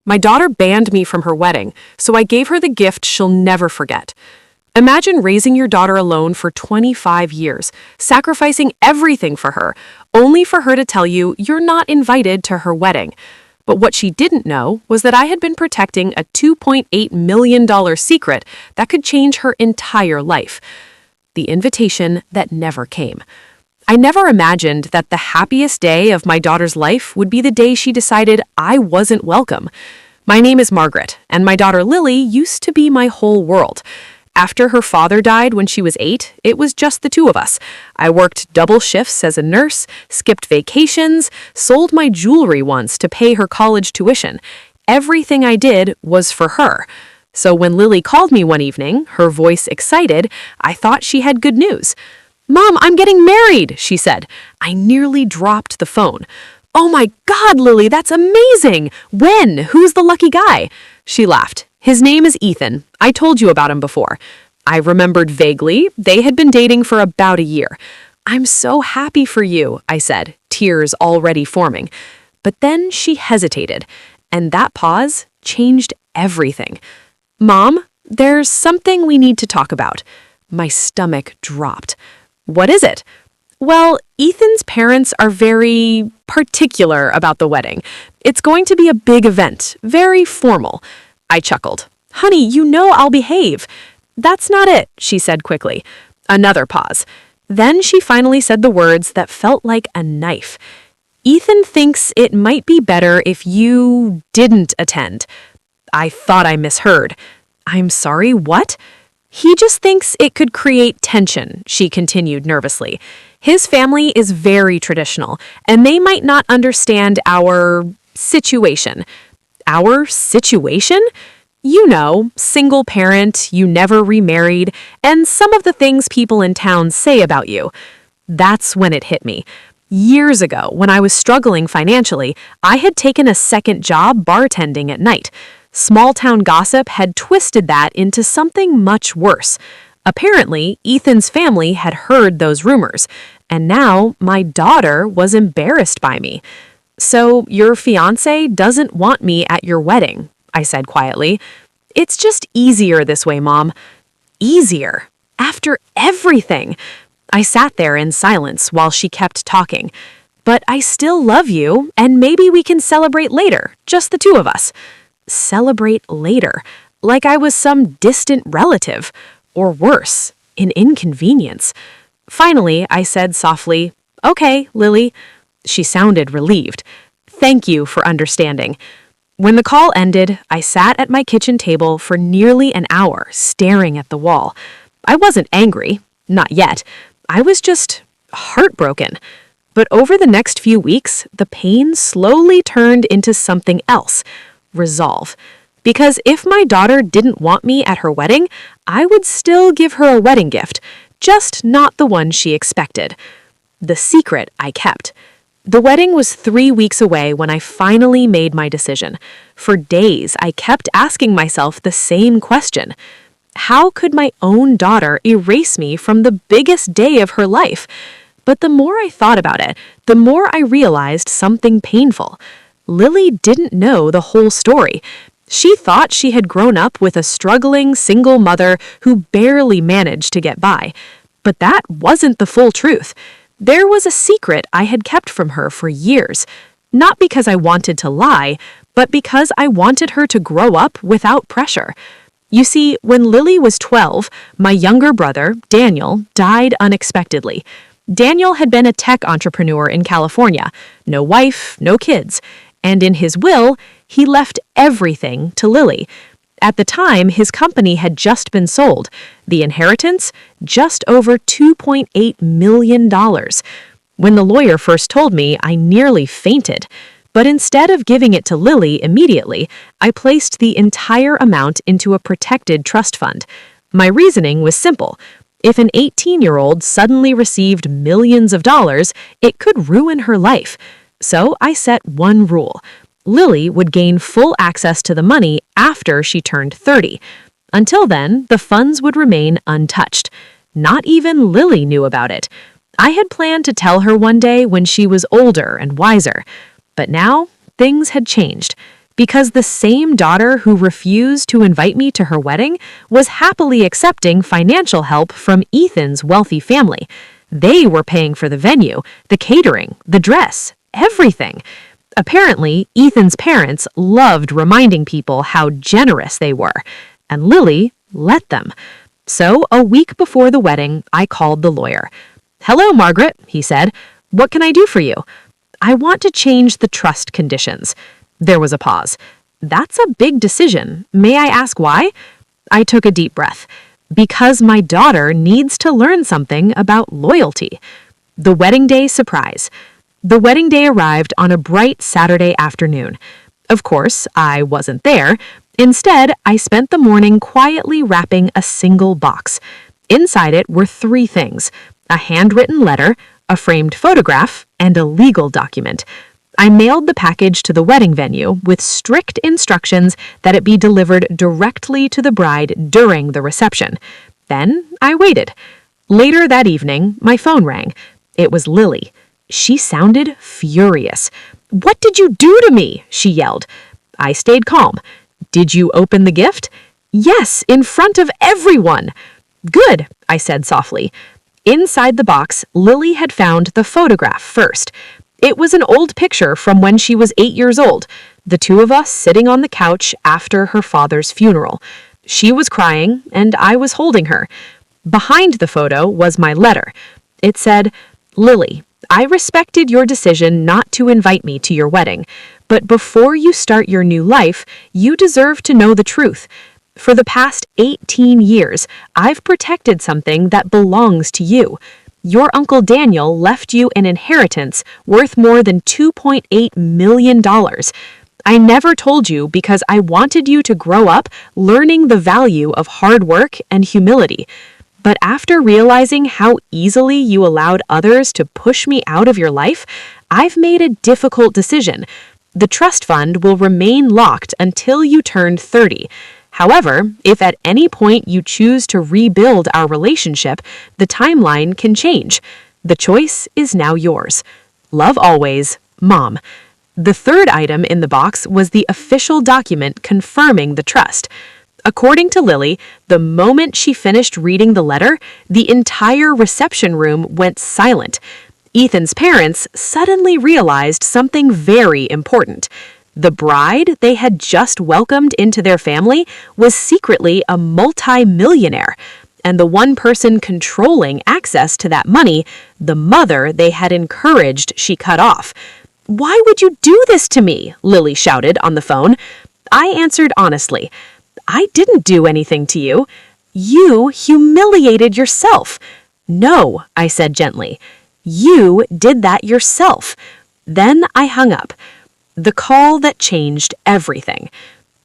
My daughter banned me from her wedding, so I gave her the gift she'll never forget. Imagine raising your daughter alone for 25 years, sacrificing everything for her, only for her to tell you you're not invited to her wedding. But what she didn't know was that I had been protecting a $2.8 million secret that could change her entire life. The invitation that never came. I never imagined that the happiest day of my daughter's life would be the day she decided I wasn't welcome. My name is Margaret, and my daughter Lily used to be my whole world. After her father died when she was 8, it was just the two of us. I worked double shifts as a nurse, skipped vacations, sold my jewelry once to pay her college tuition. Everything I did was for her. So when Lily called me one evening, her voice excited, I thought she had good news. "Mom, I'm getting married," she said. I nearly dropped the phone. "Oh my God, Lily, that's amazing! When? Who's the lucky guy?" She laughed. "His name is Ethan. I told you about him before." I remembered vaguely. They had been dating for about a year. "I'm so happy for you," I said, tears already forming. But then she hesitated, and that pause changed everything. "Mom, there's something we need to talk about." My stomach dropped. "What is it?" "Well, Ethan's parents are very particular about the wedding. It's going to be a big event, very formal." I chuckled. "Honey, you know I'll behave." "That's not it," she said quickly. Another pause. Then she finally said the words that felt like a knife. "Ethan thinks it might be better if you didn't attend." I thought I misheard. "I'm sorry, what?" "He just thinks it could create tension," she continued nervously. "His family is very traditional, and they might not understand our situation." "Our situation?" "You know, single parent, you never remarried, and some of the things people in town say about you." That's when it hit me. Years ago, when I was struggling financially, I had taken a second job bartending at night. Small-town gossip had twisted that into something much worse. Apparently, Ethan's family had heard those rumors, and now my daughter was embarrassed by me. "So your fiancé doesn't want me at your wedding," I said quietly. "It's just easier this way, Mom." Easier? After everything? I sat there in silence while she kept talking. "But I still love you, and maybe we can celebrate later, just the two of us." Celebrate later, like I was some distant relative, or worse, an inconvenience. Finally, I said softly, "Okay, Lily." She sounded relieved. "Thank you for understanding." When the call ended, I sat at my kitchen table for nearly an hour, staring at the wall. I wasn't angry, not yet. I was just heartbroken. But over the next few weeks, the pain slowly turned into something else. Resolve. Because if my daughter didn't want me at her wedding, I would still give her a wedding gift, just not the one she expected. The secret I kept. The wedding was 3 weeks away when I finally made my decision. For days, I kept asking myself the same question. How could my own daughter erase me from the biggest day of her life? But the more I thought about it, the more I realized something painful. Lily didn't know the whole story. She thought she had grown up with a struggling single mother who barely managed to get by. But that wasn't the full truth. There was a secret I had kept from her for years, not because I wanted to lie, but because I wanted her to grow up without pressure. You see, when Lily was 12, my younger brother, Daniel, died unexpectedly. Daniel had been a tech entrepreneur in California, no wife, no kids. And in his will, he left everything to Lily. At the time, his company had just been sold. The inheritance? Just over $2.8 million. When the lawyer first told me, I nearly fainted. But instead of giving it to Lily immediately, I placed the entire amount into a protected trust fund. My reasoning was simple. If an 18-year-old suddenly received millions of dollars, it could ruin her life. So I set one rule. Lily would gain full access to the money after she turned 30. Until then, the funds would remain untouched. Not even Lily knew about it. I had planned to tell her one day when she was older and wiser. But now, things had changed. because the same daughter who refused to invite me to her wedding was happily accepting financial help from Ethan's wealthy family. They were paying for the venue, the catering, the dress, everything. Apparently, Ethan's parents loved reminding people how generous they were, and Lily let them. So, a week before the wedding, I called the lawyer. "Hello, Margaret," he said. "What can I do for you?" "I want to change the trust conditions." There was a pause. "That's a big decision. May I ask why?" I took a deep breath. "Because my daughter needs to learn something about loyalty." The wedding day surprise. The wedding day arrived on a bright Saturday afternoon. Of course, I wasn't there. Instead, I spent the morning quietly wrapping a single box. Inside it were 3 things: a handwritten letter, a framed photograph, and a legal document. I mailed the package to the wedding venue with strict instructions that it be delivered directly to the bride during the reception. Then I waited. Later that evening, my phone rang. It was Lily. She sounded furious. "What did you do to me?" she yelled. I stayed calm. "Did you open the gift?" "Yes, in front of everyone." "Good," I said softly. Inside the box, Lily had found the photograph first. It was an old picture from when she was 8 years old, the 2 of us sitting on the couch after her father's funeral. She was crying, and I was holding her. Behind the photo was my letter. It said, "Lily, I respected your decision not to invite me to your wedding, but before you start your new life, you deserve to know the truth. For the past 18 years, I've protected something that belongs to you. Your Uncle Daniel left you an inheritance worth more than $2.8 million. I never told you because I wanted you to grow up learning the value of hard work and humility. But after realizing how easily you allowed others to push me out of your life, I've made a difficult decision. The trust fund will remain locked until you turn 30. However, if at any point you choose to rebuild our relationship, the timeline can change. The choice is now yours. Love always, Mom." The 3rd item in the box was the official document confirming the trust. According to Lily, the moment she finished reading the letter, the entire reception room went silent. Ethan's parents suddenly realized something very important. The bride they had just welcomed into their family was secretly a multi-millionaire, and the one person controlling access to that money, the mother they had encouraged she cut off. "Why would you do this to me?" Lily shouted on the phone. I answered honestly, "I didn't do anything to you. You humiliated yourself." "No," I said gently. "You did that yourself." Then I hung up. The call that changed everything.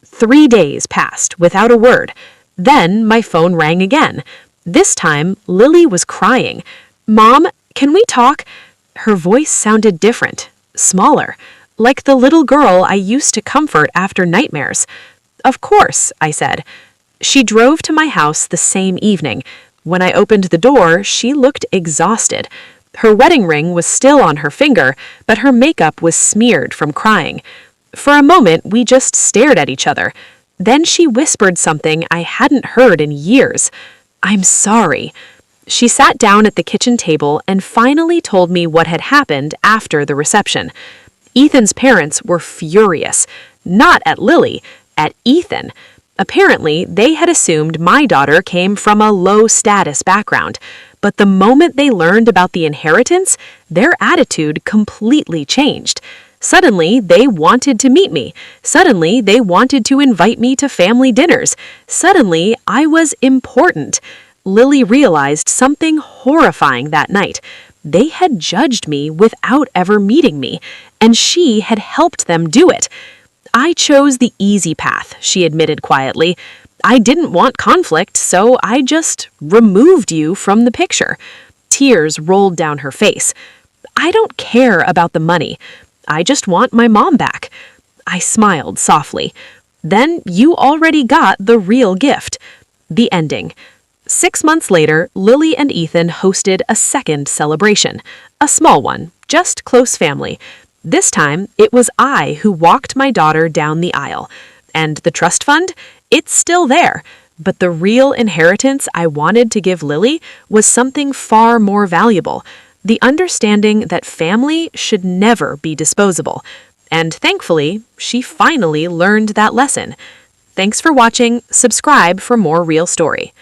3 days passed without a word. Then my phone rang again. This time, Lily was crying. "Mom, can we talk?" Her voice sounded different, smaller, like the little girl I used to comfort after nightmares. "Of course," I said. She drove to my house the same evening. When I opened the door, she looked exhausted. Her wedding ring was still on her finger, but her makeup was smeared from crying. For a moment, we just stared at each other. Then she whispered something I hadn't heard in years. "I'm sorry." She sat down at the kitchen table and finally told me what had happened after the reception. Ethan's parents were furious. Not at Lily, at Ethan. Apparently, they had assumed my daughter came from a low-status background. But the moment they learned about the inheritance, their attitude completely changed. Suddenly, they wanted to meet me. Suddenly, they wanted to invite me to family dinners. Suddenly, I was important. Lily realized something horrifying that night. They had judged me without ever meeting me, and she had helped them do it. "I chose the easy path," she admitted quietly. "I didn't want conflict, so I just removed you from the picture." Tears rolled down her face. "I don't care about the money. I just want my mom back." I smiled softly. "Then you already got the real gift." The ending. 6 months later, Lily and Ethan hosted a second celebration. A small one, just close family. This time, it was I who walked my daughter down the aisle. And the trust fund? It's still there. But the real inheritance I wanted to give Lily was something far more valuable: the understanding that family should never be disposable. And thankfully, she finally learned that lesson. Thanks for watching. Subscribe for more real story.